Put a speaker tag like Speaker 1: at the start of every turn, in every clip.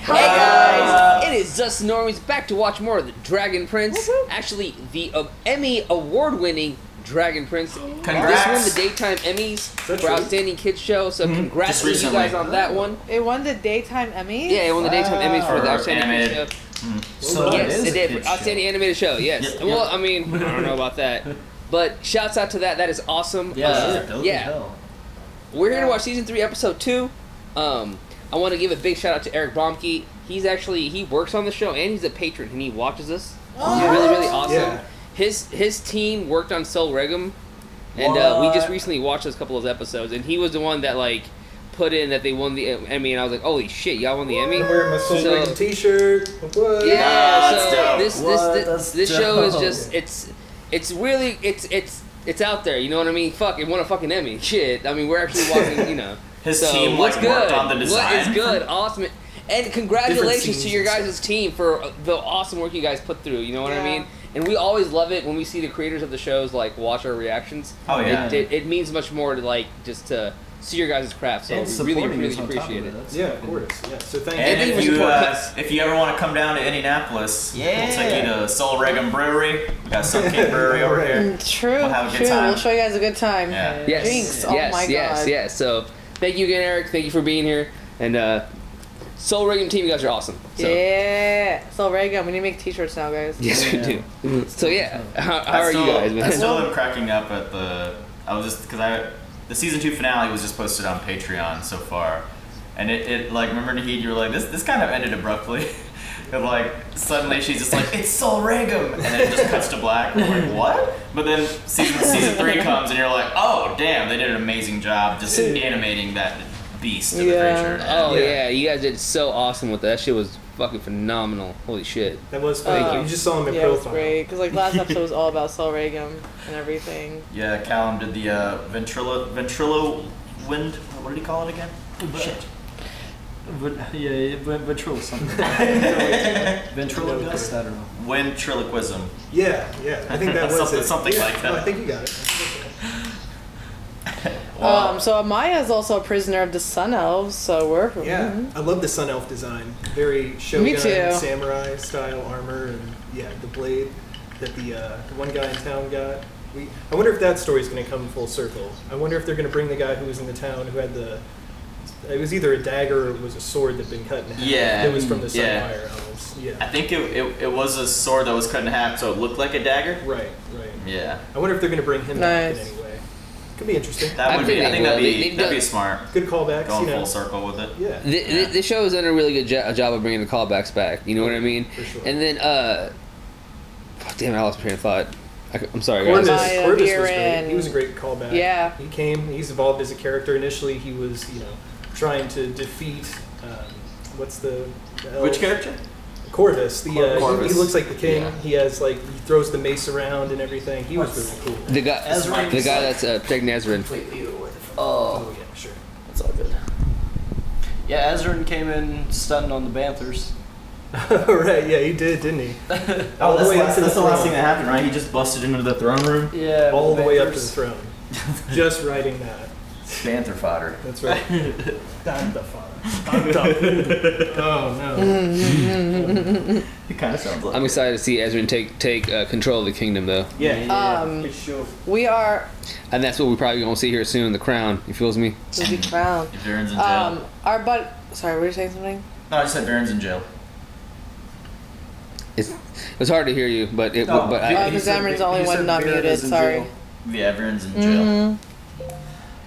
Speaker 1: Hey guys, it is us Normies back to watch more of the Dragon Prince. Actually, the Emmy award-winning Dragon Prince.
Speaker 2: Congrats.
Speaker 1: This won the daytime Emmys for Outstanding Kids Show, so congrats to you guys on that one.
Speaker 3: It won the daytime Emmys?
Speaker 1: Yeah, it won the daytime Emmys for the Outstanding Kids Show.
Speaker 2: So
Speaker 1: Yes, it did. For Outstanding Animated Show, yes.
Speaker 2: Yep,
Speaker 1: Well, I mean, I don't know about that. But shouts out to that. That is awesome. Yeah. We're here to watch season 3, episode 2. I want to give a big shout out to Eric Bromke. He works on the show and he's a patron and he watches us. He's really, really awesome. Yeah. His team worked on Soul Regum, and we just recently watched a couple of those episodes, and he was the one that put in that they won the Emmy, and I was like, holy shit, y'all won the Emmy?
Speaker 4: I'm wearing my Soul Regum t-shirt. What?
Speaker 1: Yeah, this show is just it's really it's out there. You know what I mean? Fuck, it won a fucking Emmy. Shit, I mean we're actually watching. You know,
Speaker 2: his team worked on the design.
Speaker 1: What is good? Awesome. And congratulations to your guys' team for the awesome work you guys put through. You know what I mean? And we always love it when we see the creators of the shows watch our reactions.
Speaker 2: Oh yeah.
Speaker 1: It means much more to just to see your guys' craft. So we really appreciate it.
Speaker 4: Yeah, of course. Yeah. So thank you.
Speaker 2: And if you ever want to come down to Indianapolis, we'll take you to Soul Regum Brewery. We got Sun King Brewery over here.
Speaker 3: True.
Speaker 2: We'll have a good time.
Speaker 3: We'll show you guys a good time.
Speaker 2: Yeah.
Speaker 1: Yes.
Speaker 3: Drinks. Oh my god.
Speaker 1: Yes. So thank you again, Eric. Thank you for being here. And Soul Regum team, you guys are awesome. So.
Speaker 3: Yeah, Soul Regum. We need to make t-shirts now, guys.
Speaker 1: Yes, we do. So yeah, how are you guys, man?
Speaker 2: I still am cracking up at the season 2 finale was just posted on Patreon so far, and it remember Nahid, you were like, this kind of ended abruptly. And suddenly she's just like, it's Soul Regum, and then it just cuts to black. We're like, what? But then season 3 comes, and you're like, oh damn, they did an amazing job just animating that beast of the creature.
Speaker 1: Oh yeah, you guys did so awesome with that. That shit was fucking phenomenal. Holy shit.
Speaker 4: That was fun. You just saw him in profile.
Speaker 3: It was great, because last episode was all about Soul Regum and everything.
Speaker 2: Yeah, Callum did the ventrilo wind. What did he call it again? Shit.
Speaker 5: Ventrilo something. Ventrilo gust? I don't know.
Speaker 2: Ventriloquism.
Speaker 4: Yeah. I think that was
Speaker 2: something like that.
Speaker 4: No, I think you got it.
Speaker 3: So Amaya is also a prisoner of the Sun Elves, so we're...
Speaker 4: I love the Sun Elf design. Very Shogun samurai style armor, and the blade that the one guy in town got. I wonder if that story's going to come full circle. I wonder if they're going to bring the guy who was in the town who had it was either a dagger or it was a sword that had been cut in half.
Speaker 2: Yeah.
Speaker 4: It was from the Sunfire Elves. Yeah.
Speaker 2: I think it was a sword that was cut in half, so it looked like a dagger.
Speaker 4: Right.
Speaker 2: Yeah.
Speaker 4: I wonder if they're going to bring him back in any way. Could be interesting.
Speaker 2: I think that'd be smart.
Speaker 4: Good callbacks.
Speaker 2: Going full circle with it.
Speaker 4: Yeah.
Speaker 1: The show has done a really good job of bringing the callbacks back. You know what I mean?
Speaker 4: For sure.
Speaker 1: And then, damn, I lost my train of thought. I'm sorry, guys.
Speaker 4: Cordis was great. He was a great callback.
Speaker 3: Yeah.
Speaker 4: He's evolved as a character. Initially, he was, trying to defeat, what's the elf?
Speaker 2: Which character?
Speaker 4: Corvus.
Speaker 2: Corvus.
Speaker 4: He looks like the king. Yeah. He has he throws the mace around and everything. He was really cool.
Speaker 1: The guy that's protecting Ezran.
Speaker 5: Oh
Speaker 4: yeah, sure.
Speaker 5: That's all good. Yeah, Ezran came in stunting on the Banthers.
Speaker 4: Right, yeah, he did, didn't he?
Speaker 2: That's the last thing that happened, right? He just busted into the throne room.
Speaker 5: Yeah,
Speaker 4: all the way up to the throne. Just writing that.
Speaker 2: Panther fodder.
Speaker 4: That's right. Panther fodder. Oh no.
Speaker 2: It kind of sounds like.
Speaker 1: I'm excited to see Ezran take control of the kingdom, though.
Speaker 4: Yeah.
Speaker 3: We are.
Speaker 1: And that's what we probably gonna see here soon. The crown. You feels me?
Speaker 3: The crown.
Speaker 2: If Varen's in jail.
Speaker 3: Sorry, were you saying something?
Speaker 2: No, I just said Varen's in jail.
Speaker 1: It's hard to hear you, but
Speaker 3: because Ezran's the only one not muted. Sorry.
Speaker 2: Yeah, Varen's in jail.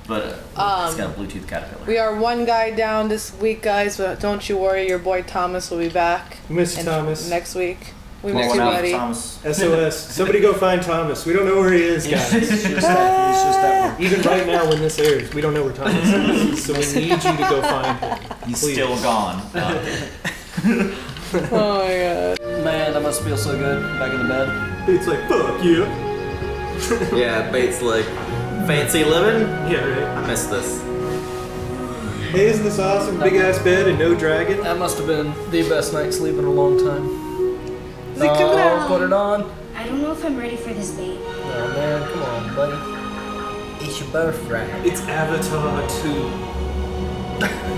Speaker 2: But it's got a Bluetooth caterpillar.
Speaker 3: We are one guy down this week, guys, but don't you worry, your boy Thomas will be back.
Speaker 4: Miss Thomas.
Speaker 3: Next week. We
Speaker 2: miss
Speaker 3: you, buddy.
Speaker 4: SOS. Somebody go find Thomas. We don't know where he is, guys.
Speaker 5: He's just that
Speaker 4: Even right now when this airs, we don't know where Thomas is. So we need you to go find him.
Speaker 2: He's still gone.
Speaker 3: Oh my god.
Speaker 5: Man, that must feel so good. Back in the bed.
Speaker 4: It's like, fuck yeah.
Speaker 6: Yeah, Bates like, fancy living?
Speaker 4: Yeah, right.
Speaker 6: I miss this.
Speaker 4: Hey, isn't this awesome? Big ass bed and no dragon.
Speaker 5: That must have been the best night's sleep in a long time.
Speaker 3: Oh,
Speaker 5: put it on.
Speaker 7: I don't know if I'm ready for this bait.
Speaker 5: Oh man, come on, buddy. It's your birthright.
Speaker 4: It's Avatar 2.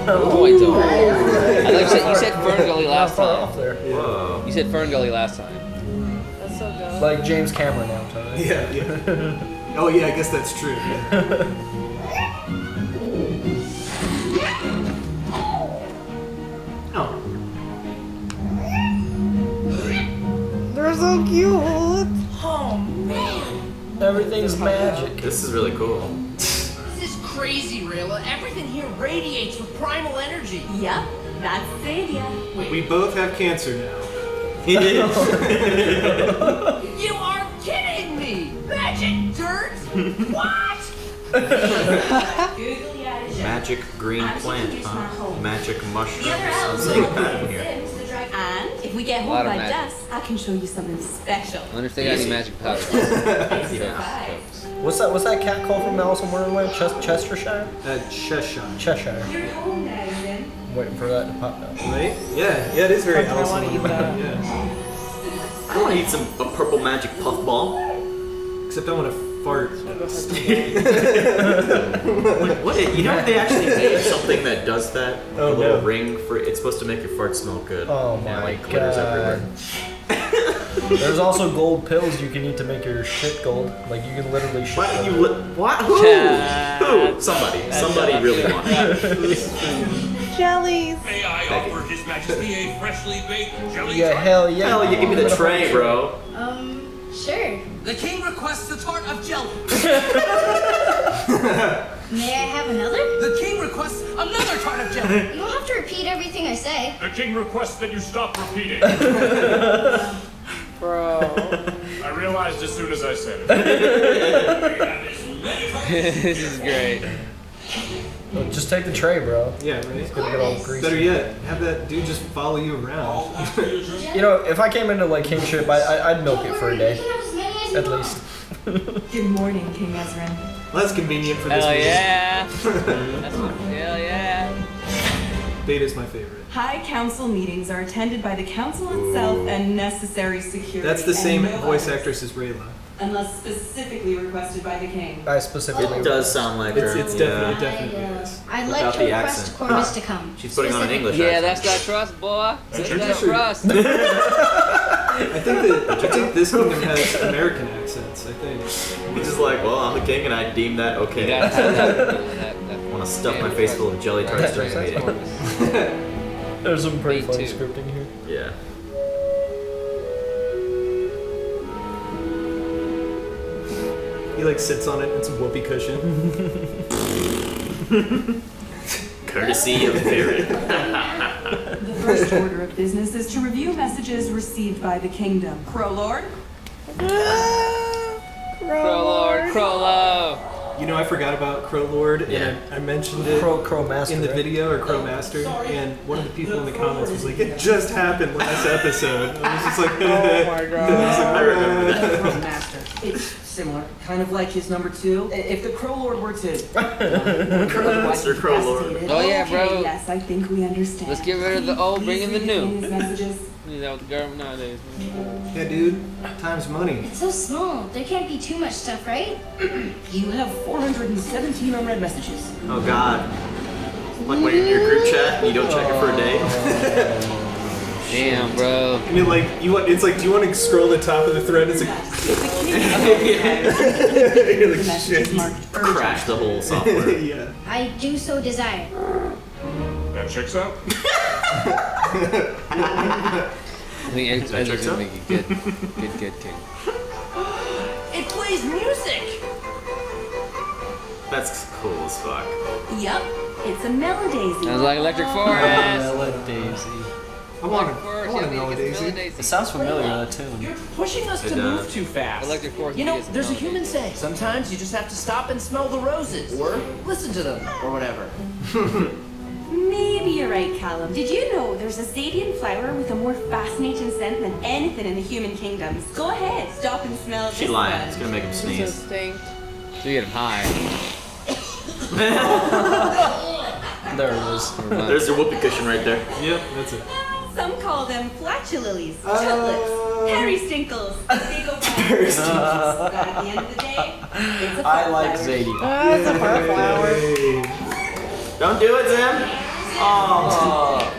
Speaker 1: Point zone. I thought you said Fern Gully last time.
Speaker 6: Whoa.
Speaker 1: You said Fern Gully last time.
Speaker 3: That's so good.
Speaker 5: Like James Cameron now, Tony.
Speaker 4: Yeah. Oh yeah, I guess that's true. Yeah. Oh.
Speaker 3: They're so cute.
Speaker 7: Oh man.
Speaker 5: Everything's magic.
Speaker 6: This is really cool.
Speaker 8: This is crazy, Rayla. Everything here radiates with primal energy.
Speaker 7: Yep, that's the idea.
Speaker 4: We both have cancer now.
Speaker 8: You are kidding me! Magic dirt? What?
Speaker 7: Googly eyes.
Speaker 6: Magic green plant, huh? Magic mushroom.
Speaker 7: The other elves
Speaker 6: Something
Speaker 7: will
Speaker 6: bad in here.
Speaker 7: And if we get
Speaker 1: A lot
Speaker 7: home
Speaker 1: of
Speaker 7: by
Speaker 1: magic.
Speaker 7: dusk, I can show you something special.
Speaker 1: I wonder if they got any magic powder.
Speaker 5: What's that cat called from Alice in Wonderland? Chestershire?
Speaker 4: Cheshire.
Speaker 5: Cheshire.
Speaker 7: You're home now, then.
Speaker 5: Waiting for that to pop out.
Speaker 4: Right? Yeah, it is very
Speaker 3: I
Speaker 4: Alice
Speaker 3: want
Speaker 4: in
Speaker 3: to eat
Speaker 4: Wonderland.
Speaker 3: that.
Speaker 4: Yeah.
Speaker 6: I want to eat a purple magic puff ball.
Speaker 4: Except I want to fart.
Speaker 6: What? You know they actually made something that does that?
Speaker 5: Oh,
Speaker 6: a little
Speaker 5: no.
Speaker 6: ring for it's supposed to make your fart smell good.
Speaker 5: Oh
Speaker 6: And,
Speaker 5: my
Speaker 6: like, glitters
Speaker 5: god.
Speaker 6: everywhere.
Speaker 5: There's also gold pills you can eat to make your shit gold. Like you can literally shit.
Speaker 6: What?
Speaker 5: gold.
Speaker 6: What? Who? Who? Somebody really wanted it.
Speaker 3: Jellies.
Speaker 9: May I offer His Majesty a freshly baked jelly
Speaker 5: Yeah,
Speaker 9: tart?
Speaker 5: hell yeah.
Speaker 6: Hell, you give me the tray, bro.
Speaker 7: Sure.
Speaker 8: The king requests a tart of jelly.
Speaker 7: May I have another?
Speaker 8: The king requests another tart of jelly.
Speaker 7: You don't have to repeat everything I say.
Speaker 9: The king requests that you stop repeating.
Speaker 3: Bro.
Speaker 9: I realized as soon as I said it.
Speaker 1: This is great.
Speaker 5: Just take the tray, bro.
Speaker 4: Yeah, right?
Speaker 5: Gonna get all greasy.
Speaker 4: Better yet, have that dude just follow you around.
Speaker 5: You know, if I came into like kingship, I'd milk it for a day,
Speaker 7: You can have as many as you
Speaker 5: at
Speaker 7: want.
Speaker 5: least.
Speaker 10: Good morning, King Ezran.
Speaker 4: Well, that's convenient for this
Speaker 1: Hell
Speaker 4: movie.
Speaker 1: yeah. Hell yeah.
Speaker 4: Beta's my favorite.
Speaker 10: High council meetings are attended by the council itself and necessary security.
Speaker 4: That's the
Speaker 10: and
Speaker 4: same
Speaker 10: no
Speaker 4: voice
Speaker 10: others,
Speaker 4: actress as Rayla.
Speaker 10: Unless specifically requested by the king.
Speaker 5: I specifically.
Speaker 6: It does sound like her.
Speaker 4: It's
Speaker 6: yeah.
Speaker 4: definitely is.
Speaker 7: I'd
Speaker 6: Without
Speaker 7: like to
Speaker 6: the
Speaker 7: request
Speaker 6: accent.
Speaker 7: Corvus to come.
Speaker 6: She's putting on an English
Speaker 1: Yeah,
Speaker 6: accent.
Speaker 1: that's that trust, boy. That's
Speaker 9: your
Speaker 1: that
Speaker 9: t-shirt.
Speaker 1: trust.
Speaker 4: I think this kingdom has American accents, I think.
Speaker 6: He's just like, well, I'm the king and I deem that
Speaker 1: You
Speaker 6: okay.
Speaker 1: gotta have that.
Speaker 6: I want to stuff my face full of jelly tarts during a meeting.
Speaker 5: There's some pretty
Speaker 1: Me
Speaker 5: funny
Speaker 1: too.
Speaker 5: scripting here.
Speaker 6: Yeah.
Speaker 4: He like sits on it, it's a whoopee cushion.
Speaker 6: Courtesy of Baron.
Speaker 10: The first order of business is to review messages received by the kingdom. Crow Lord?
Speaker 1: Crowlord, Crowlo.
Speaker 4: You know, I forgot about Crow Lord,
Speaker 6: Yeah.
Speaker 4: and I mentioned it
Speaker 5: Crow Master.
Speaker 4: in the
Speaker 5: right?
Speaker 4: video, or Crow Master, and one of the people in the comments was like, it just happened last episode. I was just like,
Speaker 3: Oh my god.
Speaker 6: I remember that.
Speaker 8: Crow Master. It's similar, kind of like his number 2. If the Crow Lord were to
Speaker 6: Mr. Crow Lord.
Speaker 1: Oh yeah, bro.
Speaker 10: Okay, yes, I think we understand.
Speaker 1: Let's get rid of the old, bring in the
Speaker 10: Please
Speaker 1: new.
Speaker 10: read his messages.
Speaker 1: You know, the government nowadays.
Speaker 4: yeah, dude, time's money.
Speaker 7: It's so small. There can't be too much stuff, right?
Speaker 8: You have 417 unread messages.
Speaker 6: Oh god. Like when you're in your group chat and you don't check it for a day.
Speaker 1: Damn, bro.
Speaker 4: I mean, like, it's like, do you want to scroll the top of the thread? It's like,
Speaker 10: If the king
Speaker 4: you're like,
Speaker 10: messages
Speaker 4: shit.
Speaker 10: marked urgent.
Speaker 6: Crash the whole software.
Speaker 4: Yeah.
Speaker 7: I do so desire.
Speaker 9: That checks out.
Speaker 1: I think Ezra's
Speaker 6: checks
Speaker 1: gonna
Speaker 6: out?
Speaker 1: make a good king.
Speaker 8: It plays music.
Speaker 6: That's cool as fuck.
Speaker 10: Yup, it's a melody.
Speaker 1: Sounds like Electric Forest.
Speaker 5: Daisy.
Speaker 4: I want
Speaker 1: Electric
Speaker 4: to
Speaker 1: Forest,
Speaker 4: know
Speaker 1: yeah, we get
Speaker 4: Daisy.
Speaker 1: Daisy.
Speaker 5: It sounds familiar, that tune.
Speaker 8: You're pushing us
Speaker 6: It
Speaker 8: to
Speaker 6: does.
Speaker 8: move too fast.
Speaker 1: Electric Forest.
Speaker 8: You know,
Speaker 1: is
Speaker 8: there's a
Speaker 1: melody.
Speaker 8: human saying. Sometimes you just have to stop and smell the roses. Or listen to them. Or whatever.
Speaker 10: Maybe you're right, Callum. Did you know there's a Zadian flower with a more fascinating scent than anything in the human kingdoms? Go ahead, stop and smell
Speaker 6: She's
Speaker 10: this
Speaker 6: lying.
Speaker 10: one.
Speaker 6: It's gonna make him
Speaker 3: It's a
Speaker 6: sneeze.
Speaker 3: stink.
Speaker 1: So you get him high.
Speaker 5: There it is.
Speaker 6: There's your whoopee cushion right there.
Speaker 4: Yep, that's it.
Speaker 10: Some call them flatulilies, tulips, Harry Stinkles, big old flowers. But at the end of the day, it's a
Speaker 5: I like
Speaker 10: flower.
Speaker 5: Zadie.
Speaker 3: Ah, it's a fire flower.
Speaker 4: Hey.
Speaker 6: Don't do it, Zim.
Speaker 5: Oh.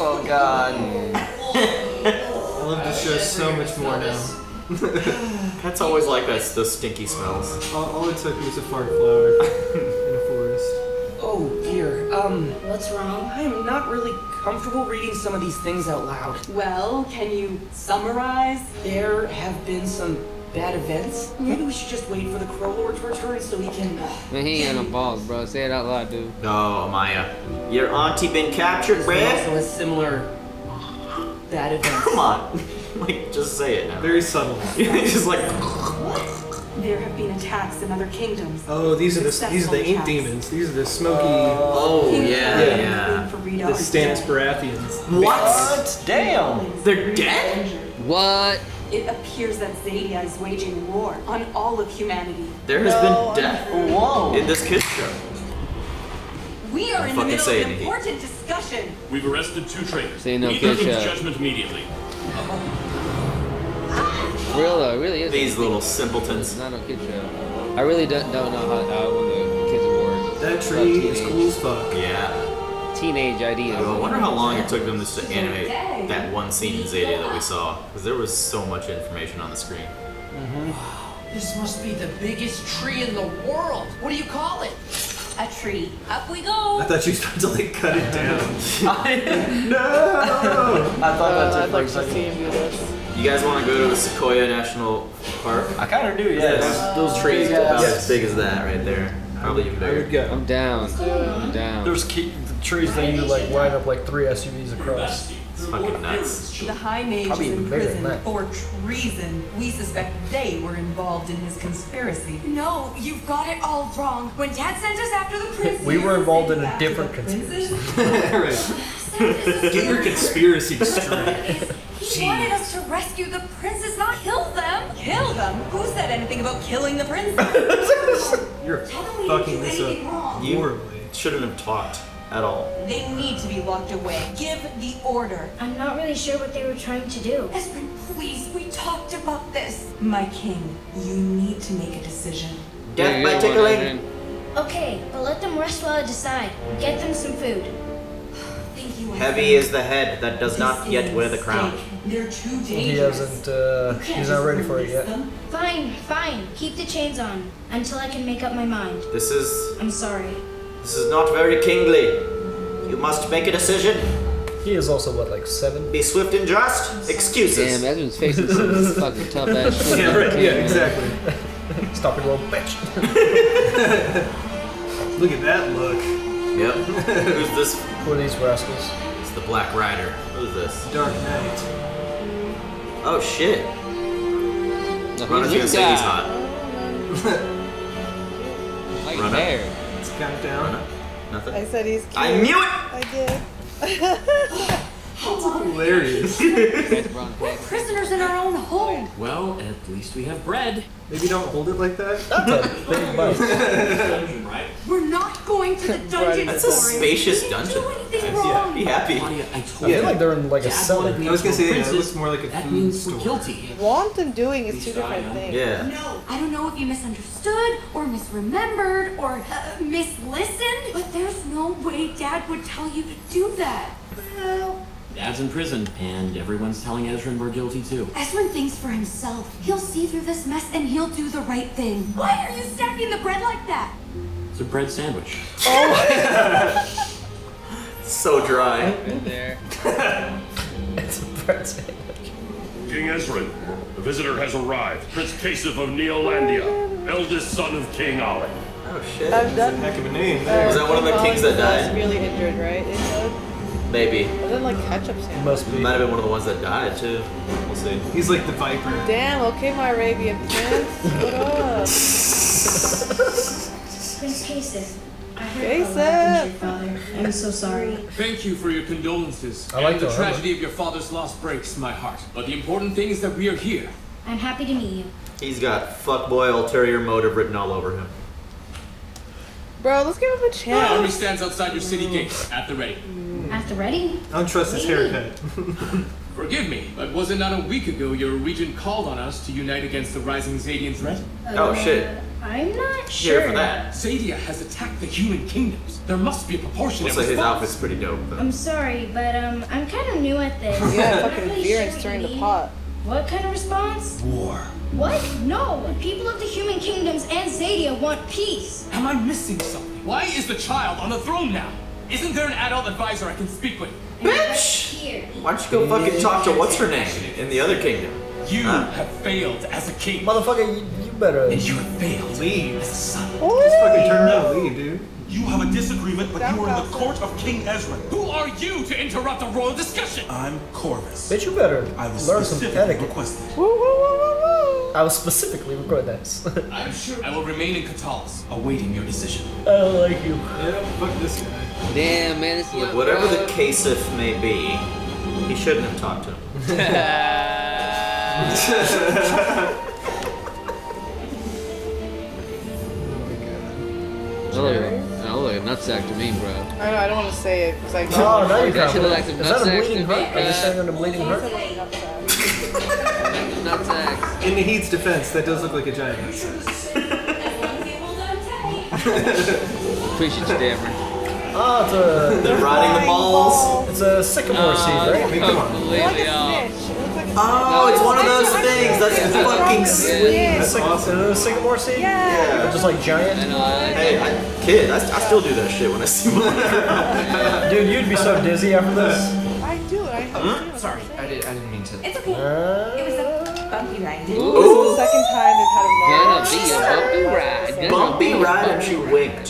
Speaker 5: Oh God.
Speaker 4: I love this show so much more now.
Speaker 6: Pets always like that, those stinky smells.
Speaker 4: All it took was a fart flower in a forest.
Speaker 8: Oh dear.
Speaker 7: What's wrong?
Speaker 8: I'm not really comfortable reading some of these things out loud.
Speaker 10: Well, can you summarize?
Speaker 8: There have been some bad events. Maybe we should just wait for the Crow Lord's return so we can.
Speaker 1: Man, he ain't got no balls, bro. Say it out loud, dude.
Speaker 6: Oh, Maya. Your auntie been captured,
Speaker 8: There
Speaker 6: bruh?
Speaker 8: also has similar bad events.
Speaker 6: Come on. Like, just say it now.
Speaker 4: Very subtle.
Speaker 6: Just like.
Speaker 10: There have been attacks in other kingdoms.
Speaker 4: Oh, these are the ink demons. These are the smoky.
Speaker 6: Oh yeah.
Speaker 4: The Stannis Baratheons.
Speaker 5: What? Damn.
Speaker 6: They're dead?
Speaker 1: What?
Speaker 10: It appears that Zadia is waging war on all of humanity.
Speaker 6: There has been death in this kids show.
Speaker 10: We are in the
Speaker 6: fucking
Speaker 10: middle
Speaker 6: say
Speaker 10: of an
Speaker 6: anything.
Speaker 10: important discussion.
Speaker 9: We've arrested 2 traitors.
Speaker 1: Say no
Speaker 9: We need to
Speaker 1: kids
Speaker 9: come
Speaker 1: show.
Speaker 9: to judgment immediately.
Speaker 1: Real though, it really is.
Speaker 6: These little simpletons.
Speaker 1: It's not a kid show. I really don't know how when the kids are born.
Speaker 4: That tree is cool as fuck.
Speaker 6: Yeah.
Speaker 1: Teenage ideas.
Speaker 6: I wonder how long it took them just to animate that one scene in Zadia that we saw. Because there was so much information on the screen.
Speaker 8: This must be the biggest tree in the world. What do you call it?
Speaker 10: A tree. Up we go.
Speaker 4: I thought you were about to like cut it down. No!
Speaker 5: I thought that
Speaker 3: I'd
Speaker 5: took
Speaker 3: like
Speaker 5: like
Speaker 3: to
Speaker 5: a
Speaker 3: see
Speaker 5: second.
Speaker 3: him do this.
Speaker 6: You guys want to go to the Sequoia National Park?
Speaker 5: I kind of do, yes.
Speaker 6: Those trees
Speaker 5: Yes.
Speaker 6: are about as big as that right there. Probably even
Speaker 4: I would
Speaker 6: bigger.
Speaker 4: go.
Speaker 1: I'm down. I'm down.
Speaker 5: There's trees that you like line up like 3 SUVs across.
Speaker 6: It's fucking nuts.
Speaker 10: The High Mage
Speaker 5: Probably
Speaker 10: is
Speaker 5: even
Speaker 10: in
Speaker 5: bigger than
Speaker 10: prison
Speaker 5: that.
Speaker 10: for treason. We suspect they were involved in his conspiracy.
Speaker 7: No, you've got it all wrong. When Dad sent us after the prince,
Speaker 5: We were involved in a different conspiracy.
Speaker 4: Right. Get your conspiracy straight.
Speaker 7: He wanted us to rescue the princess, not kill them.
Speaker 10: Kill them? Who said anything about killing the princess?
Speaker 4: You're fucking this up
Speaker 6: You
Speaker 4: horribly.
Speaker 6: shouldn't have talked at all.
Speaker 10: They need to be locked away. Give the order.
Speaker 7: I'm not really sure what they were trying to do.
Speaker 10: Ezran, please, we talked about this. My king, you need to make a decision.
Speaker 6: Death by
Speaker 1: One,
Speaker 6: tickling.
Speaker 1: Adrian.
Speaker 7: Okay, but let them rest while I decide. Get them some food.
Speaker 10: Thank you, Ezran.
Speaker 6: Heavy is the head that does not
Speaker 10: This
Speaker 6: yet
Speaker 10: is
Speaker 6: wear the
Speaker 10: a
Speaker 6: crown.
Speaker 10: mistake. They're too dangerous.
Speaker 5: He hasn't, he's not ready for it yet.
Speaker 7: Fine, fine. Keep the chains on until I can make up my mind.
Speaker 6: This is
Speaker 7: I'm sorry.
Speaker 6: not very kingly. You must make a decision.
Speaker 5: He is also, what, like 7?
Speaker 6: Be swift and just. Excuses.
Speaker 1: Damn, Ezra's facing some fucking tough ass shit.
Speaker 4: Yeah, right, yeah, exactly.
Speaker 5: Stop it, little bitch.
Speaker 4: Look at that look.
Speaker 6: Yep. Who's this?
Speaker 5: Who are these rascals?
Speaker 6: It's the Black Rider. Who's this?
Speaker 4: Dark Knight.
Speaker 6: Oh shit.
Speaker 1: No,
Speaker 6: Runner's
Speaker 1: he's
Speaker 6: gonna say he's
Speaker 1: guy.
Speaker 6: hot.
Speaker 1: Like
Speaker 6: Runner.
Speaker 1: there.
Speaker 4: Let's count down.
Speaker 6: Nothing.
Speaker 3: I said he's cute.
Speaker 6: I knew it!
Speaker 3: I did.
Speaker 4: That's hilarious.
Speaker 1: That's Ron Pax.
Speaker 7: Prisoners in our own home.
Speaker 9: Well, at least we have bread.
Speaker 4: Maybe don't hold it like that.
Speaker 5: That's a big bite.
Speaker 9: Right?
Speaker 10: We're not going to the dungeon
Speaker 6: That's a
Speaker 10: for him.
Speaker 6: spacious
Speaker 10: We didn't
Speaker 6: dungeon.
Speaker 10: do anything
Speaker 4: Yeah.
Speaker 10: wrong.
Speaker 6: Be happy.
Speaker 9: Claudia, I
Speaker 5: I
Speaker 9: told
Speaker 5: feel like they're in like a
Speaker 9: Dad
Speaker 5: cellar.
Speaker 9: wanted me
Speaker 4: I was gonna
Speaker 9: to
Speaker 4: say, yeah, it
Speaker 9: princess.
Speaker 4: looks more like a
Speaker 9: That
Speaker 4: food
Speaker 9: means
Speaker 4: store.
Speaker 9: we're guilty.
Speaker 3: Want and doing is two different things.
Speaker 6: Yeah.
Speaker 7: No, I don't know if you misunderstood or misremembered or mislistened, but there's no way Dad would tell you to do that. Well,
Speaker 9: Dad's in prison, and everyone's telling Ezran we're guilty too.
Speaker 7: Ezran thinks for himself. He'll see through this mess and he'll do the right thing. Why are you stacking the bread like that?
Speaker 9: It's a bread sandwich.
Speaker 6: So dry.
Speaker 1: Been there.
Speaker 5: It's a bread sandwich.
Speaker 9: King Ezran, the visitor has arrived. Prince Kasif of Neolandia, eldest son of King Ali.
Speaker 6: Oh shit.
Speaker 3: I've done.
Speaker 4: Heck of a name.
Speaker 6: Was that one of the kings that died?
Speaker 3: Severely injured, right? It said.
Speaker 6: Maybe.
Speaker 3: Was it like ketchup
Speaker 5: It
Speaker 3: sandwich?
Speaker 5: must be.
Speaker 6: Might have been one of the ones that died too. We'll see.
Speaker 4: He's like the Viper.
Speaker 3: Damn. Okay, my Arabian prince. What up?
Speaker 7: Prince Kasif, I heard
Speaker 3: Kasif.
Speaker 7: how happened to your father. I'm so sorry.
Speaker 11: Thank you for your condolences.
Speaker 5: I like
Speaker 11: and the
Speaker 5: the
Speaker 11: tragedy of your father's loss breaks my heart. But the important thing is that we are here.
Speaker 7: I'm happy to meet you.
Speaker 6: He's got fuckboy ulterior motive written all over him.
Speaker 3: Bro, let's give him a
Speaker 11: The army
Speaker 3: chance.
Speaker 11: stands outside your city gates at the ready.
Speaker 7: At the ready?
Speaker 4: I don't trust his haircut.
Speaker 11: Forgive me, but was it not a week ago your regent called on us to unite against the rising Zadian threat?
Speaker 6: Oh shit.
Speaker 7: I'm not
Speaker 6: Here
Speaker 7: sure.
Speaker 6: for that.
Speaker 11: Zadia has attacked the human kingdoms. There must be a proportionate
Speaker 6: Looks like his
Speaker 11: response.
Speaker 6: outfit's pretty dope, though.
Speaker 7: I'm sorry, but I'm kind of new at this.
Speaker 3: Yeah,
Speaker 7: I'm
Speaker 3: fucking
Speaker 7: not really
Speaker 3: beer
Speaker 7: sure
Speaker 3: and
Speaker 7: what
Speaker 3: stirring
Speaker 7: you
Speaker 3: the
Speaker 7: mean.
Speaker 3: pot.
Speaker 7: What kind of response?
Speaker 11: War.
Speaker 7: What? No. The people of the human kingdoms and Zadia want peace.
Speaker 11: Am I missing something? Why is the child on the throne now? Isn't there an adult advisor I can speak with?
Speaker 6: Bitch! Why don't you go fucking talk to what's her name in the other kingdom?
Speaker 11: You have failed as a king.
Speaker 12: Motherfucker, you better
Speaker 11: And you have failed
Speaker 4: leave.
Speaker 11: as a son.
Speaker 4: Just fucking turn around and leave, dude.
Speaker 11: You have a disagreement, but you are in the court of King Ezran. Who are you to interrupt a royal discussion? I'm Corvus.
Speaker 12: Bitch, you better
Speaker 11: I was
Speaker 12: learn some
Speaker 11: specifically
Speaker 12: etiquette.
Speaker 11: requested.
Speaker 12: I was specifically recording this.
Speaker 11: I'm sure I will remain in Katalis, awaiting your decision.
Speaker 12: I don't like you.
Speaker 4: Yeah, fuck this guy.
Speaker 1: Damn, man, this
Speaker 6: Look, whatever the caseif may be, he shouldn't have talked to him.
Speaker 1: That look like a nutsack to me, bro.
Speaker 3: I know, I don't want to say it because I
Speaker 12: Oh, now you're
Speaker 1: That shit look
Speaker 12: confident.
Speaker 1: like some
Speaker 12: Is that a
Speaker 1: nutsack
Speaker 12: bleeding
Speaker 1: to me,
Speaker 12: heart? Are you standing on a bleeding heart?
Speaker 1: Nutsack.
Speaker 4: In Nahid's defense, that does look like a giant nutsack.
Speaker 1: Appreciate you, Dameron.
Speaker 12: Oh, it's a...
Speaker 6: They're riding the balls.
Speaker 12: It's a sycamore seed, right? I mean, come on.
Speaker 1: Completely off.
Speaker 6: Oh, it's one of those things. That's fucking sweet.
Speaker 12: That's awesome. Is it a sycamore seed?
Speaker 6: Yeah.
Speaker 12: Just like giant?
Speaker 6: Hey, I still do that shit when I see one.
Speaker 12: Dude, you'd be so dizzy after this.
Speaker 3: I do. I have to.
Speaker 8: Sorry, I didn't mean to.
Speaker 10: It's okay. It was a bumpy ride.
Speaker 3: This is the second time they've had a
Speaker 1: Gonna be a bumpy ride.
Speaker 6: Bumpy ride and she winked.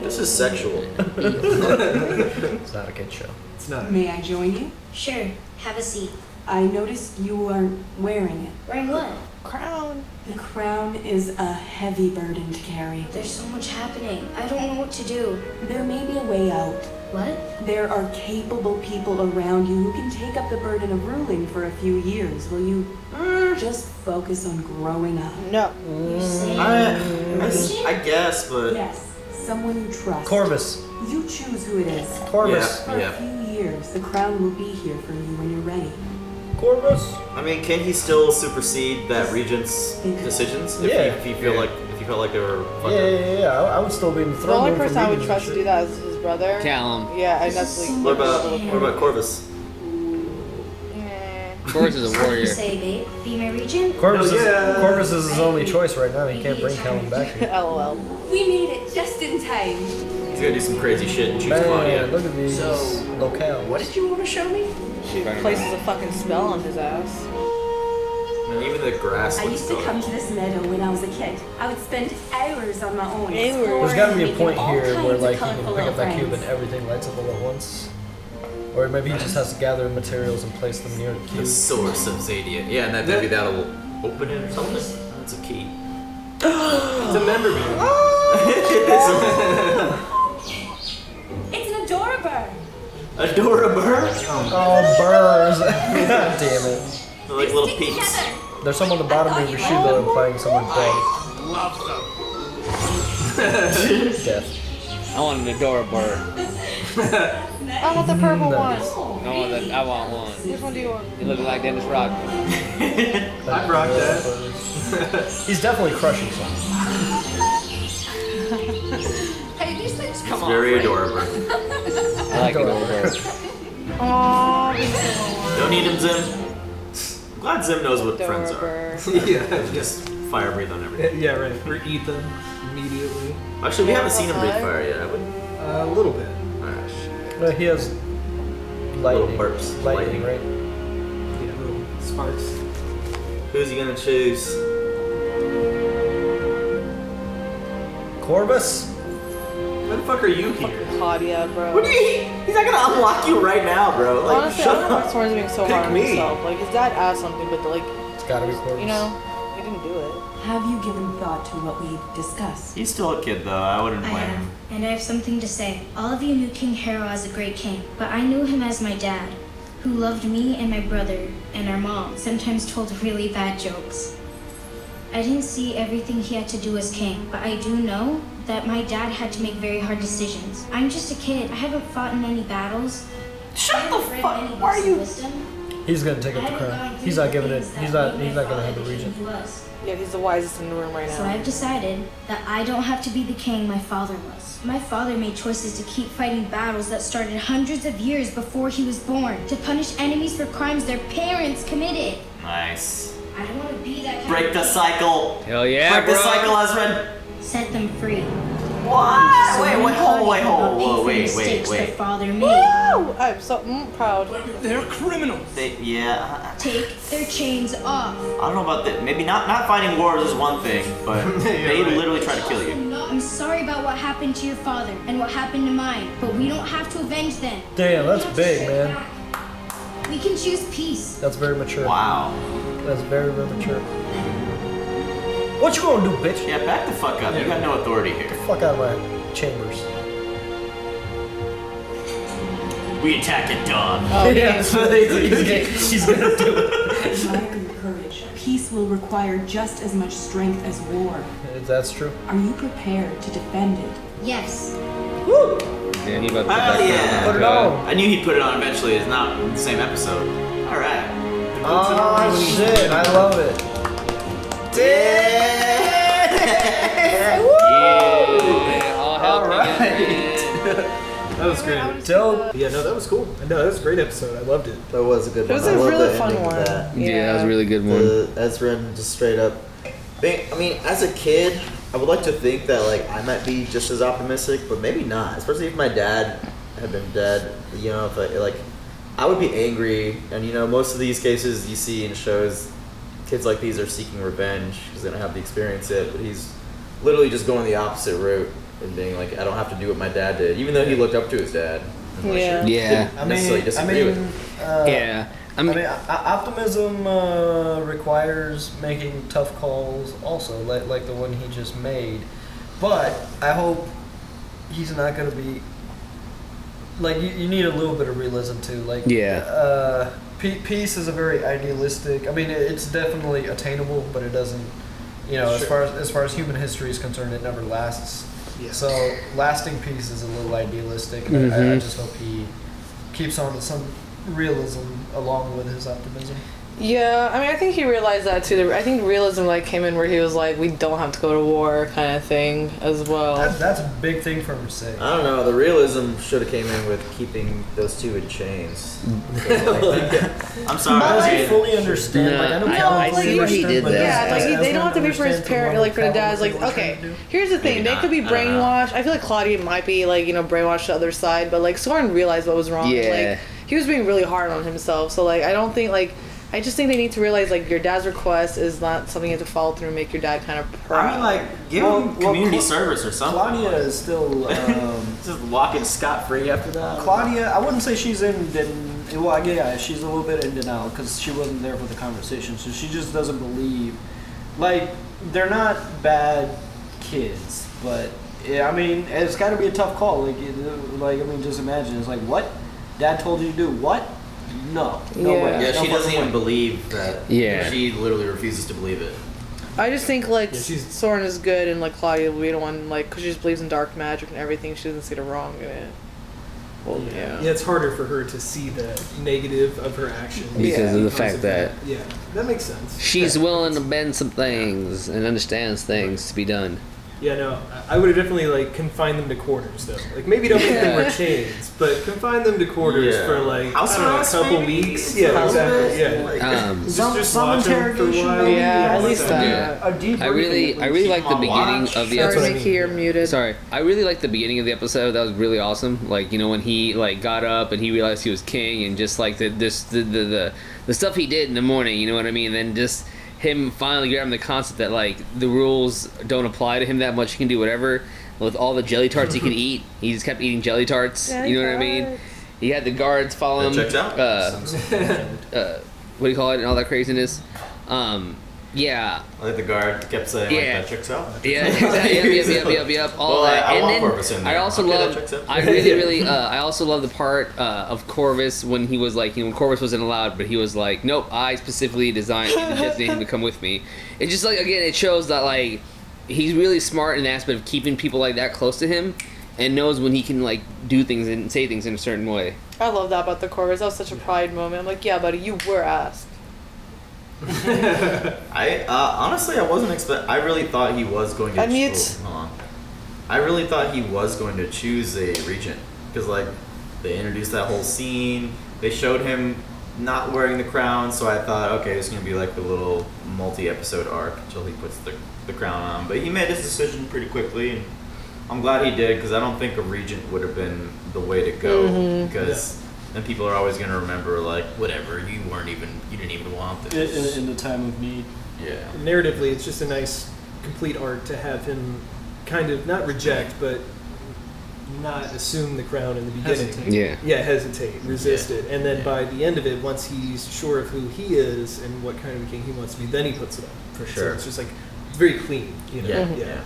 Speaker 6: This is sexual.
Speaker 12: It's not a kid show.
Speaker 4: It's not.
Speaker 10: May I join you?
Speaker 7: Sure. Have a seat.
Speaker 10: I noticed you aren't wearing it.
Speaker 7: Wearing what?
Speaker 3: crown.
Speaker 10: The crown is a heavy burden to carry.
Speaker 7: There's so much happening. I don't know what to do.
Speaker 10: There may be a way out.
Speaker 7: What?
Speaker 10: There are capable people around you who can take up the burden of ruling for a few years. Will you just focus on growing up?
Speaker 3: No.
Speaker 6: I guess, but...
Speaker 10: Yes, someone you trust.
Speaker 12: Corvus.
Speaker 10: You choose who it is.
Speaker 12: Corvus.
Speaker 10: For a few years, the crown will be here for you when you're ready.
Speaker 12: Corvus.
Speaker 6: I mean, can he still supersede that regent's decisions? If he felt like they were fucked
Speaker 12: Yeah. I would still be in the throne.
Speaker 3: The only
Speaker 12: room for
Speaker 3: person I would
Speaker 12: meetings
Speaker 3: trust to
Speaker 12: and
Speaker 3: do
Speaker 12: shit.
Speaker 3: that is his brother.
Speaker 1: Callum.
Speaker 3: Yeah, and that's like.
Speaker 6: What about Corvus?
Speaker 1: Corvus is a warrior.
Speaker 7: Say, babe, be my regent?
Speaker 12: Corvus is his only choice right now. He can't bring Callum back here.
Speaker 3: LOL.
Speaker 10: We made it just in time.
Speaker 6: He's gonna do some crazy shit and choose Claudia.
Speaker 12: Man, look at these locales.
Speaker 8: What did you want to show me?
Speaker 3: She places a fucking spell on his ass.
Speaker 6: And even the grass
Speaker 10: I
Speaker 6: looks
Speaker 10: used to
Speaker 6: good.
Speaker 10: come to this meadow when I was a kid. I would spend hours on my own.
Speaker 12: There's got to be a point here where like he can
Speaker 10: colorful
Speaker 12: pick up that
Speaker 10: little
Speaker 12: cube and everything lights up all at once. Or maybe he just has to gather materials and place them near the cube.
Speaker 6: The source of Zadia. Yeah, and maybe that'll open it or something. That's a key.
Speaker 4: It's a member beam.
Speaker 10: It's an adorable.
Speaker 6: Adorable.
Speaker 12: Oh, burrs. God damn it.
Speaker 6: They're like little peeps.
Speaker 12: There's some on the bottom of your shoe that are implying someone's dead.
Speaker 11: Love them.
Speaker 12: Death.
Speaker 1: I want an adorable bird.
Speaker 3: I want the purple one.
Speaker 1: I want one.
Speaker 3: Which one do you want?
Speaker 1: You look like Dennis Rodman.
Speaker 4: I'd rock that.
Speaker 12: He's definitely crushing something.
Speaker 8: Hey, these things come
Speaker 6: It's
Speaker 8: off.
Speaker 6: very
Speaker 8: right?
Speaker 6: adorable.
Speaker 1: I like adorable bird.
Speaker 3: Aww,
Speaker 6: Don't eat him, Zim. I'm glad Zim knows what friends are.
Speaker 4: Yeah.
Speaker 6: Just fire breathe on everything.
Speaker 4: Yeah, right. Or eat them immediately.
Speaker 6: Actually, we haven't seen him breathe fire yet, have we?
Speaker 4: A little bit.
Speaker 12: No, he has lightning.
Speaker 6: Little burps.
Speaker 12: Lightning, right?
Speaker 4: Yeah, little sparks.
Speaker 6: Who's he gonna choose?
Speaker 12: Corvus?
Speaker 4: Why the fuck are you here?
Speaker 3: Claudia, bro.
Speaker 6: What do you? He's not gonna unlock you right now, bro. Like,
Speaker 3: Honestly, I
Speaker 6: shut
Speaker 3: don't know why
Speaker 6: up.
Speaker 3: Soren's being so
Speaker 6: Pick
Speaker 3: hard on
Speaker 6: me.
Speaker 3: himself. Like, his dad asked something, but like,
Speaker 12: It's gotta be Corvus.
Speaker 3: you know, he didn't do it.
Speaker 10: Have you given thought to what we discussed?
Speaker 2: He's still a kid, though. I wouldn't
Speaker 7: I
Speaker 2: blame
Speaker 7: have,
Speaker 2: him.
Speaker 7: and I have something to say. All of you knew King Harrow as a great king, but I knew him as my dad, who loved me and my brother and our mom, sometimes told really bad jokes. I didn't see everything he had to do as king, but I do know that my dad had to make very hard decisions. I'm just a kid. I haven't fought in any battles.
Speaker 10: Shut the fuck!
Speaker 7: Why are you? Wisdom.
Speaker 12: He's gonna take up the crown. He's not giving it. He's not gonna have the regent.
Speaker 3: Yeah, he's the wisest in the room right now.
Speaker 7: So I've decided that I don't have to be the king my father was. My father made choices to keep fighting battles that started hundreds of years before he was born, to punish enemies for crimes their parents committed.
Speaker 2: Nice.
Speaker 7: I don't want to be that kind
Speaker 2: Break the cycle.
Speaker 1: Hell yeah,
Speaker 2: Break
Speaker 1: bro.
Speaker 2: the cycle, Ezran.
Speaker 7: Set them free.
Speaker 2: What?
Speaker 7: So
Speaker 2: Wait,
Speaker 7: their father made.
Speaker 3: Woo! I'm so proud.
Speaker 11: They're criminals.
Speaker 2: Yeah.
Speaker 7: Take their chains off.
Speaker 2: I don't know about that. Maybe not fighting wars is one thing, but they literally try to kill you.
Speaker 7: I'm sorry about what happened to your father and what happened to mine, but we don't have to avenge them.
Speaker 12: Damn, that's big, man.
Speaker 7: We can choose peace.
Speaker 12: That's very mature.
Speaker 2: Wow.
Speaker 12: That's very, very mature. What you gonna do, bitch?
Speaker 2: Yeah, back the fuck up. You got no authority here.
Speaker 12: Get the fuck out of my chambers.
Speaker 2: We attack at dawn.
Speaker 3: Oh, yeah.
Speaker 12: He's gonna do it.
Speaker 10: Admire your courage. Peace will require just as much strength as war.
Speaker 12: That's true.
Speaker 10: Are you prepared to defend it?
Speaker 7: Yes.
Speaker 12: Woo!
Speaker 1: Yeah, he about to put
Speaker 2: Hell
Speaker 1: that
Speaker 2: yeah.
Speaker 1: crown
Speaker 12: Put it on.
Speaker 2: I knew he'd put it on eventually. It's not the same episode. All right.
Speaker 12: Oh shit! I love it.
Speaker 1: All hell
Speaker 4: That was great.
Speaker 12: Dope.
Speaker 4: Yeah, no, that was cool. No, that was a great episode. I loved it.
Speaker 13: That was a good
Speaker 3: It
Speaker 13: one.
Speaker 3: was
Speaker 13: I
Speaker 3: a
Speaker 13: love
Speaker 3: really
Speaker 13: the
Speaker 3: fun
Speaker 13: ending of
Speaker 3: one.
Speaker 13: that.
Speaker 1: Yeah, that was a really good one.
Speaker 13: The Ezran just straight up. I mean, as a kid, I would like to think that like I might be just as optimistic, but maybe not. Especially if my dad had been dead. You know, if I would be angry. And you know, most of these cases you see in shows, kids like these are seeking revenge because they don't have the experience yet. But he's literally just going the opposite route and being like, I don't have to do what my dad did, even though he looked up to his dad. And, like,
Speaker 3: Yeah.
Speaker 1: Yeah.
Speaker 13: didn't necessarily disagree with him.
Speaker 1: Yeah.
Speaker 12: Optimism requires making tough calls also, like the one he just made. But I hope he's not going to be... Like, you need a little bit of realism, too. Like,
Speaker 1: Yeah.
Speaker 12: Peace is a very idealistic... I mean, it's definitely attainable, but it doesn't... You know,
Speaker 4: Sure.
Speaker 12: as far as human history is concerned, it never lasts.
Speaker 4: Yeah.
Speaker 12: So, lasting peace is a little idealistic. And I just hope he keeps on to some realism along with his optimism.
Speaker 3: Yeah, I mean, I think he realized that too. I think realism like came in where he was like, we don't have to go to war kind of thing as well.
Speaker 12: That's a big thing for him to say.
Speaker 13: I don't know. The realism should have came in with keeping those two in chains.
Speaker 2: I'm sorry.
Speaker 12: I fully understand.
Speaker 1: No,
Speaker 12: like, I know
Speaker 1: I
Speaker 12: Callum fully
Speaker 1: see where he
Speaker 12: understood,
Speaker 1: did
Speaker 12: but
Speaker 1: that.
Speaker 3: Yeah, like
Speaker 12: does
Speaker 3: they don't have to be for his
Speaker 12: understand
Speaker 3: parent,
Speaker 12: what
Speaker 3: like for the
Speaker 12: Callum
Speaker 3: dad's. Like,
Speaker 12: was trying
Speaker 3: okay,
Speaker 12: to do?
Speaker 3: here's the thing:
Speaker 2: Maybe
Speaker 3: they could be
Speaker 2: not. I don't know.
Speaker 3: brainwashed. I feel like Claudia might be like brainwashed the other side, but like Soren realized what was wrong.
Speaker 1: Yeah.
Speaker 3: Like he was being really hard on himself. So like I don't think like. I just think they need to realize like your dad's request is not something you have to follow through and make your dad kind of proud.
Speaker 2: I mean, like, give him community service or something.
Speaker 12: Claudia is still.
Speaker 2: Just walking scot free after that.
Speaker 12: Claudia, I wouldn't say she's well, yeah, she's a little bit in denial because she wasn't there for the conversation, so she just doesn't believe. Like, they're not bad kids, but yeah, I mean, it's got to be a tough call. Like, I mean, just imagine. It's like, what? Dad told you to do what? No way.
Speaker 2: Yeah,
Speaker 12: No
Speaker 2: she doesn't
Speaker 12: fucking
Speaker 2: even
Speaker 12: way.
Speaker 2: believe that.
Speaker 1: Yeah.
Speaker 2: She literally refuses to believe it.
Speaker 3: I just think like
Speaker 4: she's-
Speaker 3: Soren is good and like Claudia will be the one like because she just believes in dark magic and everything. She doesn't see the wrong in it. Well, yeah.
Speaker 4: Yeah, it's harder for her to see the negative of her actions.
Speaker 1: Because of the fact that
Speaker 4: Yeah, that makes sense.
Speaker 1: she's willing to bend some things and understands things to be done.
Speaker 4: Yeah, no, I would have definitely like confined them to quarters though. Like maybe don't make them wear chains, but confine them to quarters
Speaker 2: Yeah.
Speaker 4: for like
Speaker 2: House
Speaker 4: I don't know, a
Speaker 2: arrest,
Speaker 4: couple
Speaker 2: maybe?
Speaker 4: weeks. Yeah, exactly. Yeah. Just
Speaker 12: Some
Speaker 4: watch them for a
Speaker 12: interrogation,
Speaker 4: while.
Speaker 12: maybe.
Speaker 3: Yeah, at
Speaker 4: like
Speaker 3: least
Speaker 1: that.
Speaker 12: A deep
Speaker 1: I really like the
Speaker 2: on
Speaker 1: beginning
Speaker 2: watch.
Speaker 1: of the
Speaker 3: Sorry,
Speaker 1: episode.
Speaker 3: Nikki, you're muted.
Speaker 1: Sorry, I really liked the beginning of the episode. That was really awesome. Like, you know, when he like got up and he realized he was king, and just like the stuff he did in the morning. You know what I mean? And then just him finally grabbing the concept that like the rules don't apply to him that much. He can do whatever with all the jelly tarts he can eat. He just kept eating jelly tarts. You know what I mean? He had the guards follow him.
Speaker 2: That checks out.
Speaker 1: What do you call it? And all that craziness. Yeah.
Speaker 2: I think the guard kept saying,
Speaker 1: Yeah.
Speaker 2: like, that checks out.
Speaker 1: Yeah, exactly. Yep. All
Speaker 2: Well,
Speaker 1: that.
Speaker 2: I
Speaker 1: And
Speaker 2: want
Speaker 1: then
Speaker 2: Corvus in there.
Speaker 1: I also
Speaker 2: Okay, that
Speaker 1: love.
Speaker 2: checks out.
Speaker 1: I really, I also love the part of Corvus when he was like, you know, when Corvus wasn't allowed, but he was like, nope, I specifically designed and designated him to come with me. It's just like, again, it shows that like he's really smart in the aspect of keeping people like that close to him. and knows when he can like do things and say things in a certain way.
Speaker 3: I love that about the Corvus. That was such a pride moment. I'm like, yeah, buddy, you were asked.
Speaker 13: I honestly, I wasn't I really thought he was going to. I really thought he was going to choose a regent because like they introduced that whole scene. They showed him not wearing the crown, so I thought, okay, it's gonna be like the little multi-episode arc until he puts the crown on. But he made his decision pretty quickly, and I'm glad he did because I don't think a regent would have been the way to go because. Then people are always going to remember, like, whatever, you didn't even want this.
Speaker 12: In the time of need.
Speaker 13: Yeah.
Speaker 4: Narratively, it's just a nice, complete arc to have him kind of, not reject, but not assume the crown in the beginning.
Speaker 1: Hesitate.
Speaker 4: Hesitate, resist it. And then by the end of it, once he's sure of who he is and what kind of a king he wants to be, then he puts it on.
Speaker 13: For sure.
Speaker 4: So it's just like, it's very clean, you know?
Speaker 13: Yeah.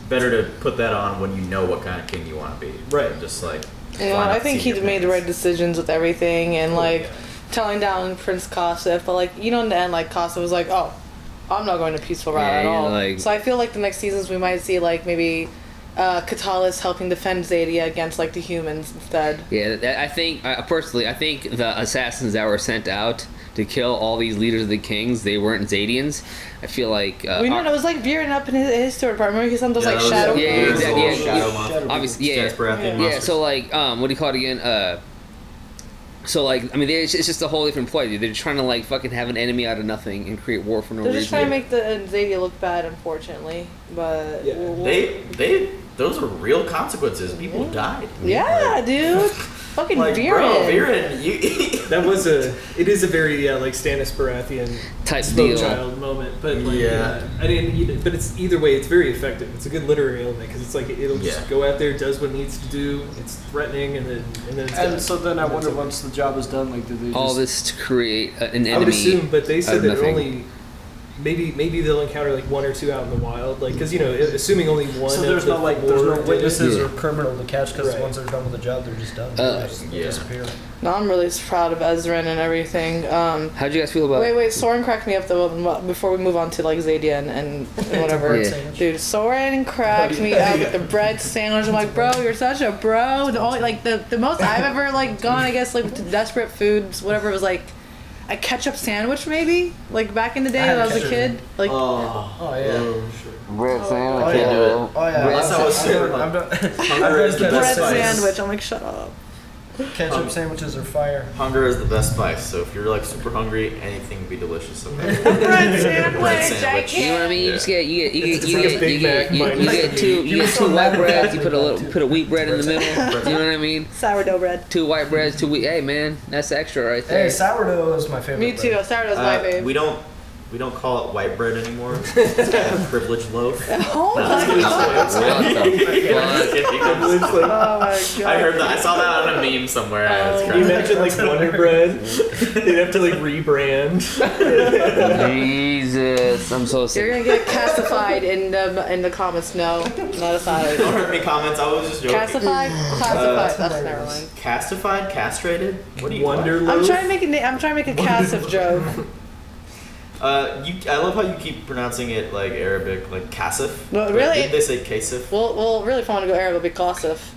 Speaker 13: Better to put that on when you know what kind of king you want to be.
Speaker 4: Right.
Speaker 13: Just like...
Speaker 3: Yeah, I think he made the right decisions with everything and like telling down Prince Kasif, but like in the end, like Kasif was like, "Oh, I'm not going to peaceful route at all." So I feel like the next seasons we might see like maybe Katalis helping defend Zadia against like the humans instead.
Speaker 1: Yeah, I think personally, I think the assassins that were sent out to kill all these leaders of the kings, they weren't Zadians. I feel like
Speaker 3: it was like veering up in his store department. He sent those like shadow.
Speaker 1: Obviously, yeah. So like, what do you call it again? So like, I mean, it's just a whole different play. They're trying to like fucking have an enemy out of nothing and create war for no reason.
Speaker 3: They're just trying to make the Zadia look bad, unfortunately. But
Speaker 13: those are real consequences. People died.
Speaker 3: Yeah, dude. Fucking
Speaker 13: like,
Speaker 3: Viren.
Speaker 13: Bro, Viren,
Speaker 4: it is a very like Stannis Baratheon
Speaker 1: type deal
Speaker 4: child moment, but like, I didn't. But it's either way, it's very effective. It's a good literary element because it's like it'll just go out there, does what it needs to do. It's threatening, and then it's done.
Speaker 12: So then I wonder once the job is done, like, do they
Speaker 1: all this to create an enemy?
Speaker 4: I would assume, but they said that only. Maybe they'll encounter like one or two out in the wild, like because assuming only one.
Speaker 12: So there's no witnesses or criminal to catch because once they're done with the job, they're just done. They just disappear.
Speaker 3: No, I'm really proud of Ezran and everything.
Speaker 1: How'd you guys feel about?
Speaker 3: Wait, Soren cracked me up though. Before we move on to like Zadia and whatever, dude, Soren cracked me up with the bread sandwich. I'm like, bro, you're such a bro. The most I've ever like gone, I guess, like to desperate foods, whatever it was like. A ketchup sandwich, maybe? Like back in the day when I was a kid? Like,
Speaker 1: bread sandwich.
Speaker 13: I can't do it. Unless I was super Hunger is the best spice.
Speaker 3: Bread sandwich. I'm like, shut up.
Speaker 12: Ketchup sandwiches are fire.
Speaker 13: Hunger is the best spice. So if you're like super hungry, anything would be delicious.
Speaker 3: Bread sandwich.
Speaker 1: You know what I mean? You just get you get two white breads. You put a wheat bread in the middle. You know what I mean?
Speaker 3: Sourdough bread.
Speaker 1: 2 white breads, 2 wheat. Hey man, that's extra right there.
Speaker 12: Hey, sourdough is my favorite.
Speaker 3: Me too.
Speaker 12: Bread.
Speaker 3: Sourdough is my favorite.
Speaker 13: We don't call it white bread anymore. It's called privileged loaf.
Speaker 3: Oh my god!
Speaker 13: Oh my god! I heard that. I saw that on a meme somewhere.
Speaker 4: Can you imagine like Wonder Bread? They'd have to like rebrand.
Speaker 1: Jesus, I'm so sick.
Speaker 3: You're gonna get castified in the comments. No, not a side.
Speaker 13: Don't hurt me, comments. I was just joking.
Speaker 3: Castified, classified. That's never mind.
Speaker 13: Castified, castrated. What do you
Speaker 4: Wonder
Speaker 3: I'm trying to make a Casif joke.
Speaker 13: I love how you keep pronouncing it like Arabic, like Kasif.
Speaker 3: No, really?
Speaker 13: Didn't they say Kasif?
Speaker 3: Well, really, if I want to go Arabic, it'll be Kasif.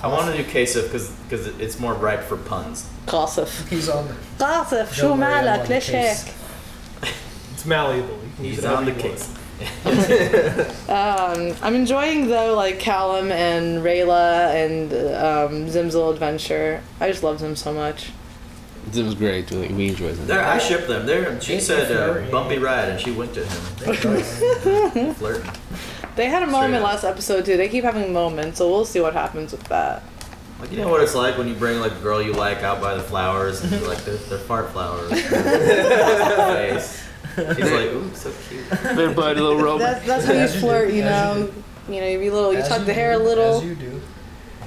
Speaker 13: I want to do Kasif because it's more ripe for puns.
Speaker 3: Kasif.
Speaker 12: He's on.
Speaker 3: Kasif, شو مالك ليش هيك?
Speaker 4: It's malleable.
Speaker 13: He's on the case.
Speaker 3: I'm enjoying though like Callum and Rayla and Zim's little adventure. I just love Zim so much.
Speaker 1: It was great. We enjoyed them.
Speaker 13: I shipped them. She said bumpy ride, and she went to him. Flirting.
Speaker 3: They had a moment last episode too. They keep having moments, so we'll see what happens with that.
Speaker 13: Like, you know what it's like when you bring like a girl you like out by the flowers, and you're like they're fart flowers. He's like, ooh, so cute.
Speaker 1: They're buddy little robot.
Speaker 3: That's how you flirt, you know. You know, you be little. You tuck the hair a little.
Speaker 12: As you do.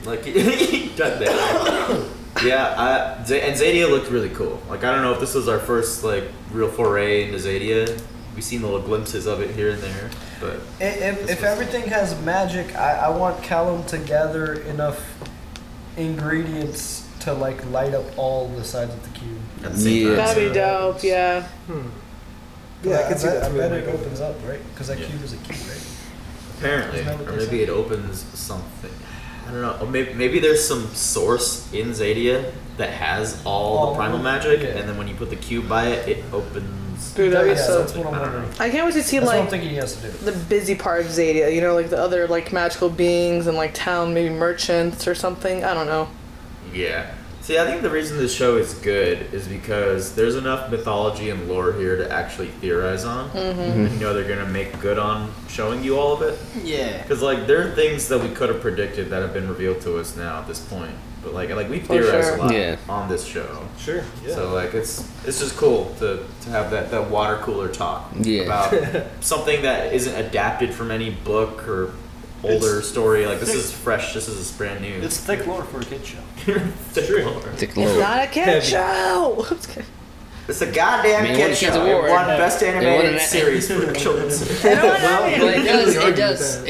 Speaker 13: Like you tuck the hair. Yeah, and Zadia looked really cool. Like, I don't know if this was our first like real foray into Zadia. We've seen little glimpses of it here and there, but
Speaker 12: if everything has magic, I want Callum to gather enough ingredients to like light up all the sides of the cube.
Speaker 13: At the same time.
Speaker 3: That'd be dope. Yeah.
Speaker 4: Yeah, I can see that.
Speaker 12: I bet it opens up, right? Because that cube is a cube, right?
Speaker 6: Apparently, or maybe it opens something. I don't know. Or maybe there's some source in Zadia that has all the primal magic, and then when you put the cube by it, it opens.
Speaker 3: Dude, that'd be so.
Speaker 12: That's what I'm wondering.
Speaker 3: I can't wait to see
Speaker 12: That's
Speaker 3: like
Speaker 12: what I'm thinking he has to do.
Speaker 3: the busy part of Zadia. You know, like the other like magical beings and like town maybe merchants or something. I don't know.
Speaker 6: Yeah. See, I think the reason this show is good is because there's enough mythology and lore here to actually theorize on.
Speaker 3: Mm-hmm.
Speaker 6: You know they're gonna make good on showing you all of it.
Speaker 12: Yeah.
Speaker 6: Because like there are things that we could have predicted that have been revealed to us now at this point. But like we theorize a lot on this show.
Speaker 4: Sure. Yeah.
Speaker 6: So like it's just cool to have that water cooler talk about something that isn't adapted from any book or older story. Like this is fresh. This is brand new.
Speaker 12: It's thick lore for a kid show.
Speaker 6: Thick lore.
Speaker 3: It's not a kid show.
Speaker 13: It's a goddamn kid show. It won best animated series for children's.
Speaker 1: It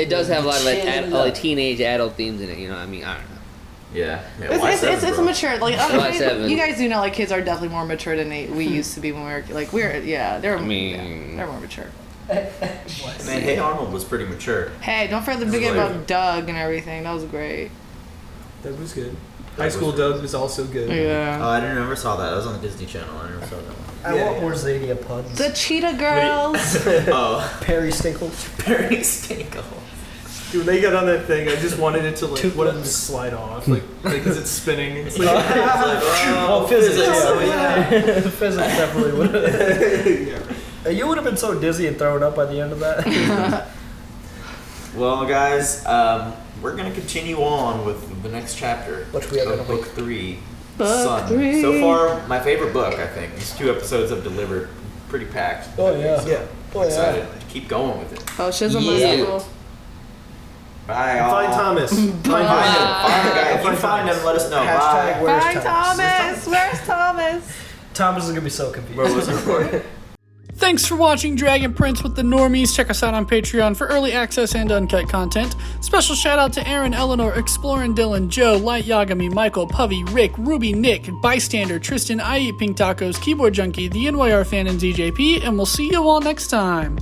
Speaker 1: does have a lot of like teenage adult themes in it. You know, I mean, I don't know.
Speaker 6: Yeah,
Speaker 3: it's mature. Like you guys do know, like kids are definitely more mature than we used to be when we were like they're more mature.
Speaker 6: Man, Hey Arnold was pretty mature.
Speaker 3: Hey, don't forget about Doug and everything. That was great.
Speaker 4: Doug was good. High School Doug was also good.
Speaker 3: Yeah.
Speaker 6: Oh, I never saw that. That was on the Disney Channel. I never saw that one.
Speaker 12: I want more Zadia puns.
Speaker 3: The Cheetah Girls.
Speaker 6: Oh,
Speaker 12: Perry Stinkles.
Speaker 6: Perry Stinkles.
Speaker 4: Dude, when they got on that thing, I just wanted it to like one of them to slide off, like because it's spinning. It's like,
Speaker 12: physics. Yeah. Physics definitely would. Yeah. You would have been so dizzy and thrown up by the end of that.
Speaker 6: Well, guys, we're gonna continue on with the next chapter.
Speaker 12: Which we have
Speaker 6: of book 3.
Speaker 3: Book 3.
Speaker 6: So far, my favorite book. I think these 2 episodes have delivered pretty packed.
Speaker 12: Oh yeah.
Speaker 4: Yeah.
Speaker 12: Oh
Speaker 6: I'm excited to keep going with it.
Speaker 3: Oh, Shizma.
Speaker 6: Bye, all.
Speaker 4: Find Thomas.
Speaker 6: Find him. If you find him, let us know.
Speaker 12: Hashtag where's
Speaker 3: Bye, Thomas. Where's Thomas?
Speaker 12: Thomas is gonna be so confused.
Speaker 6: Where was it recorded?
Speaker 14: Thanks for watching Dragon Prince with the Normies. Check us out on Patreon for early access and uncut content. Special shout out to Aaron, Eleanor, Explorin' Dylan, Joe, Light Yagami, Michael, Puffy, Rick, Ruby, Nick, Bystander, Tristan, I Eat Pink Tacos, Keyboard Junkie, the NYR Fan, and DJP, and we'll see you all next time.